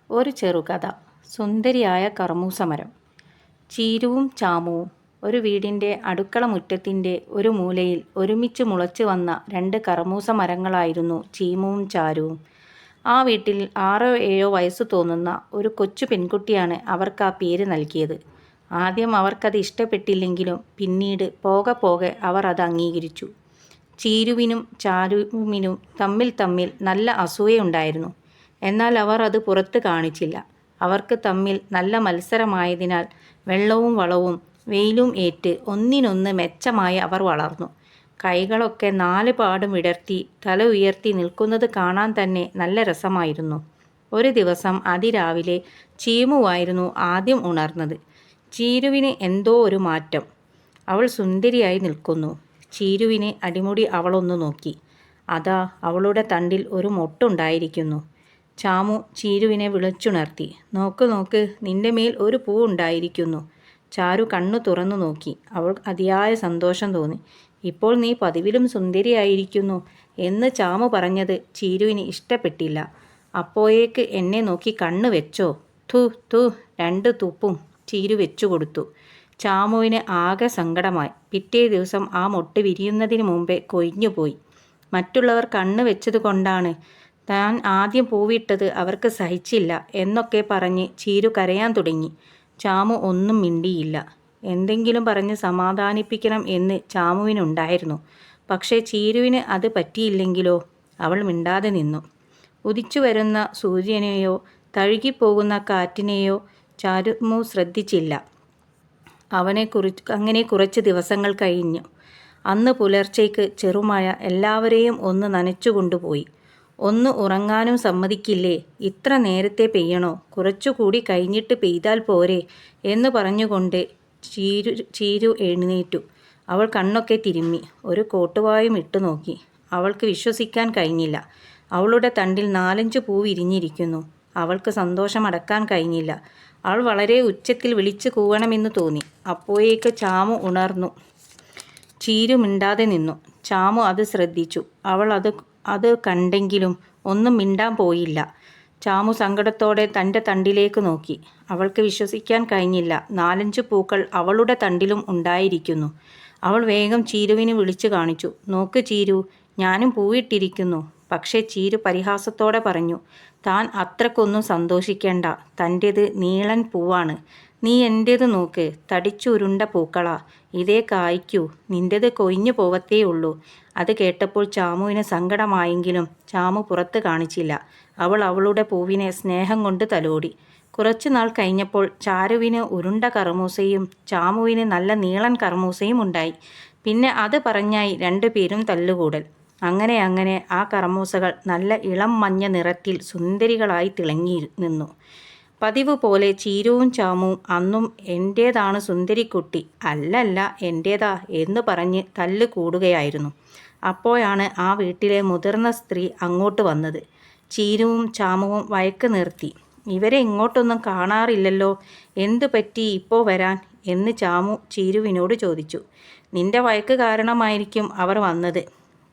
ഒരു ചെറുകഥ. സുന്ദരിയായ കർമൂസമരം. ചീരുവും ചാമുവും. ഒരു വീടിൻ്റെ അടുക്കള മുറ്റത്തിൻ്റെ ഒരു മൂലയിൽ ഒരുമിച്ച് മുളച്ചു വന്ന രണ്ട് കർമൂസ മരങ്ങളായിരുന്നു ചീമുവും ചാരുവും. ആ വീട്ടിൽ 6-7 വയസ്സ് തോന്നുന്ന ഒരു കൊച്ചു പെൺകുട്ടിയാണ് അവർക്ക് ആ പേര് നൽകിയത്. ആദ്യം അവർക്കത് ഇഷ്ടപ്പെട്ടില്ലെങ്കിലും പിന്നീട് പോകെ പോകെ അവർ അത് അംഗീകരിച്ചു. ചീരുവിനും ചാരുവിനും തമ്മിൽ നല്ല അസൂയയുണ്ടായിരുന്നു. എന്നാൽ അവർ അത് പുറത്ത് കാണിച്ചില്ല. അവർക്ക് തമ്മിൽ നല്ല മത്സരമായതിനാൽ വെള്ളവും വളവും വെയിലും ഏറ്റ് ഒന്നിനൊന്ന് മെച്ചമായി അവർ വളർന്നു. കൈകളൊക്കെ 4 പാടും വിടർത്തി തല ഉയർത്തി നിൽക്കുന്നത് കാണാൻ തന്നെ നല്ല രസമായിരുന്നു. ഒരു ദിവസം അതിരാവിലെ ചീമുവായിരുന്നു ആദ്യം ഉണർന്നത്. ചീരുവിന് എന്തോ ഒരു മാറ്റം. അവൾ സുന്ദരിയായി നിൽക്കുന്നു. ചീരുവിന് അടിമുടി അവളൊന്നു നോക്കി. അതാ അവളുടെ തണ്ടിൽ ഒരു മൊട്ടുണ്ടായിരിക്കുന്നു. ചാമു ചീരുവിനെ വിളിച്ചുണർത്തി. നോക്ക് നോക്ക്, നിന്റെ മേൽ ഒരു പൂ ഉണ്ടായിരിക്കുന്നു. ചാരു കണ്ണു തുറന്നു നോക്കി. അവൾ അതിയായ സന്തോഷം തോന്നി. ഇപ്പോൾ നീ പതിവിലും സുന്ദരിയായിരിക്കുന്നു എന്ന് ചാമു പറഞ്ഞത് ചീരുവിന് ഇഷ്ടപ്പെട്ടില്ല. അപ്പോഴേക്ക് എന്നെ നോക്കി കണ്ണ് വെച്ചോ? തു തു 2 തുപ്പും ചീരു വെച്ചു കൊടുത്തു. ചാമുവിന് ആകെ സങ്കടമായി. പിറ്റേ ദിവസം ആ മൊട്ട് വിരിയുന്നതിന് മുമ്പേ കൊഴിഞ്ഞുപോയി. മറ്റുള്ളവർ കണ്ണ് വെച്ചത് കൊണ്ടാണ് താൻ ആദ്യം പൂവിട്ടത് അവർക്ക് സഹിച്ചില്ല എന്നൊക്കെ പറഞ്ഞ് ചീരു കരയാൻ തുടങ്ങി. ചാമു ഒന്നും മിണ്ടിയില്ല. എന്തെങ്കിലും പറഞ്ഞ് സമാധാനിപ്പിക്കണം എന്ന് ചാമുവിനുണ്ടായിരുന്നു. പക്ഷേ ചീരുവിന് അത് പറ്റിയില്ലെങ്കിലോ? അവൾ മിണ്ടാതെ നിന്നു. ഉദിച്ചു വരുന്ന സൂര്യനെയോ തഴുകിപ്പോകുന്ന കാറ്റിനെയോ ചാരുമു ശ്രദ്ധിച്ചില്ല. അങ്ങനെ കുറച്ച് ദിവസങ്ങൾ കഴിഞ്ഞു. അന്ന് പുലർച്ചയ്ക്ക് ചെറുമഴ എല്ലാവരെയും ഒന്ന് നനച്ചുകൊണ്ടുപോയി. ഒന്ന് ഉറങ്ങാനും സമ്മതിക്കില്ലേ? ഇത്ര നേരത്തെ പെയ്യണോ? കുറച്ചുകൂടി കഴിഞ്ഞിട്ട് പെയ്താൽ പോരെ എന്ന് പറഞ്ഞുകൊണ്ട് ചീരു എഴുന്നേറ്റു. അവൾ കണ്ണൊക്കെ തിരുമ്മി ഒരു കോട്ടുവായും ഇട്ടു നോക്കി. അവൾക്ക് വിശ്വസിക്കാൻ കഴിഞ്ഞില്ല. അവളുടെ തണ്ടിൽ 4-5 പൂ വിരിഞ്ഞിരിക്കുന്നു. അവൾക്ക് സന്തോഷം അടക്കാൻ കഴിഞ്ഞില്ല. അവൾ വളരെ ഉച്ചത്തിൽ വിളിച്ചു കൂവണമെന്ന് തോന്നി. അപ്പോഴേക്ക് ചാമു ഉണർന്നു. ചീരു മിണ്ടാതെ നിന്നു. ചാമു അത് ശ്രദ്ധിച്ചു. അവൾ അത് കണ്ടെങ്കിലും ഒന്നും മിണ്ടാൻ പോയില്ല. ചാമു സങ്കടത്തോടെ തൻ്റെ തണ്ടിലേക്ക് നോക്കി. അവൾക്ക് വിശ്വസിക്കാൻ കഴിഞ്ഞില്ല. 4-5 പൂക്കൾ അവളുടെ തണ്ടിലും ഉണ്ടായിരിക്കുന്നു. അവൾ വേഗം ചീരുവിനെ വിളിച്ചു കാണിച്ചു. നോക്ക് ചീരു, ഞാനും പൂവിട്ടിരിക്കുന്നു. പക്ഷേ ചീരു പരിഹാസത്തോടെ പറഞ്ഞു, താൻ അത്രക്കൊന്നും സന്തോഷിക്കേണ്ട. തൻ്റേത് നീളൻ പൂവാണ്. നീ എൻ്റേത് നോക്ക്, തടിച്ചുരുണ്ട പൂക്കളാ. ഇതേ കായ്ക്കൂ. നിൻ്റേത് കൊഴിഞ്ഞു പോവത്തേ ഉള്ളൂ. അത് കേട്ടപ്പോൾ ചാമുവിന് സങ്കടമായെങ്കിലും ചാമു പുറത്ത് കാണിച്ചില്ല. അവൾ അവളുടെ പൂവിനെ സ്നേഹം കൊണ്ട് തലോടി. കുറച്ചു നാൾ കഴിഞ്ഞപ്പോൾ ചാരുവിന് ഉരുണ്ട കർമൂസയും ചാമുവിന് നല്ല നീളൻ കർമൂസയും ഉണ്ടായി. പിന്നെ അത് പറഞ്ഞായി 2 പേരും തല്ലുകൂടൽ. അങ്ങനെ ആ കർമൂസകൾ നല്ല ഇളം മഞ്ഞ നിറത്തിൽ സുന്ദരികളായി തിളങ്ങി നിന്നു. പതിവ് പോലെ ചീരുവും ചാമുവും അന്നും എൻ്റേതാണ് സുന്ദരിക്കുട്ടി, അല്ലല്ല എൻ്റേതാ എന്ന് പറഞ്ഞ് തല്ല് കൂടുകയായിരുന്നു. അപ്പോഴാണ് ആ വീട്ടിലെ മുതിർന്ന സ്ത്രീ അങ്ങോട്ട് വന്നത്. ചീരുവും ചാമുവും വഴക്ക് നിർത്തി. ഇവരെ ഇങ്ങോട്ടൊന്നും കാണാറില്ലല്ലോ, എന്തു പറ്റി ഇപ്പോൾ വരാൻ എന്ന് ചാമു ചീരുവിനോട് ചോദിച്ചു. നിന്റെ വഴക്ക് കാരണമായിരിക്കും അവർ വന്നത്,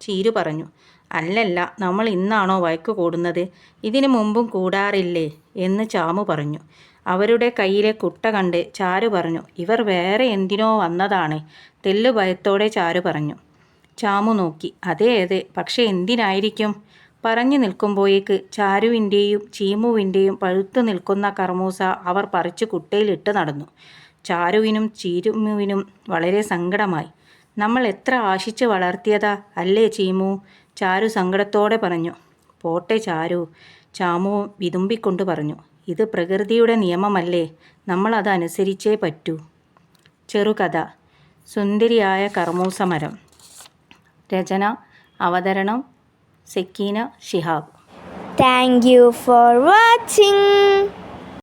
ചീരു പറഞ്ഞു. അല്ലല്ല, നമ്മൾ ഇന്നാണോ വഴക്ക് കൂടുന്നത്? ഇതിനു മുമ്പും കൂടാറില്ലേ എന്ന് ചാമു പറഞ്ഞു. അവരുടെ കയ്യിലെ കുട്ട കണ്ട് ചാരു പറഞ്ഞു, ഇവർ വേറെ എന്തിനോ വന്നതാണ്. തെല്ലു ഭയത്തോടെ ചാരു പറഞ്ഞു. ചാമു നോക്കി. അതെ, പക്ഷെ എന്തിനായിരിക്കും? പറഞ്ഞു നിൽക്കുമ്പോഴേക്ക് ചാരുവിൻ്റെയും ചീമുവിൻ്റെയും പഴുത്തു നിൽക്കുന്ന കർമൂസ അവർ പറിച്ചു കുട്ടയിലിട്ട് നടന്നു. ചാരുവിനും ചീമുവിനും വളരെ സങ്കടമായി. നമ്മൾ എത്ര ആശിച്ച് വളർത്തിയതാ അല്ലേ ചീമു? ചാരു സങ്കടത്തോടെ പറഞ്ഞു. പോട്ടെ ചാരു, ചാമു വിതുമ്പിക്കൊണ്ട് പറഞ്ഞു. ഇത് പ്രകൃതിയുടെ നിയമമല്ലേ, നമ്മൾ അതനുസരിച്ചേ പറ്റൂ. ചെറുകഥ. സുന്ദരിയായ കർമൂസമരം. രചന, അവതരണം Sakeena Shihab. Thank you for watching.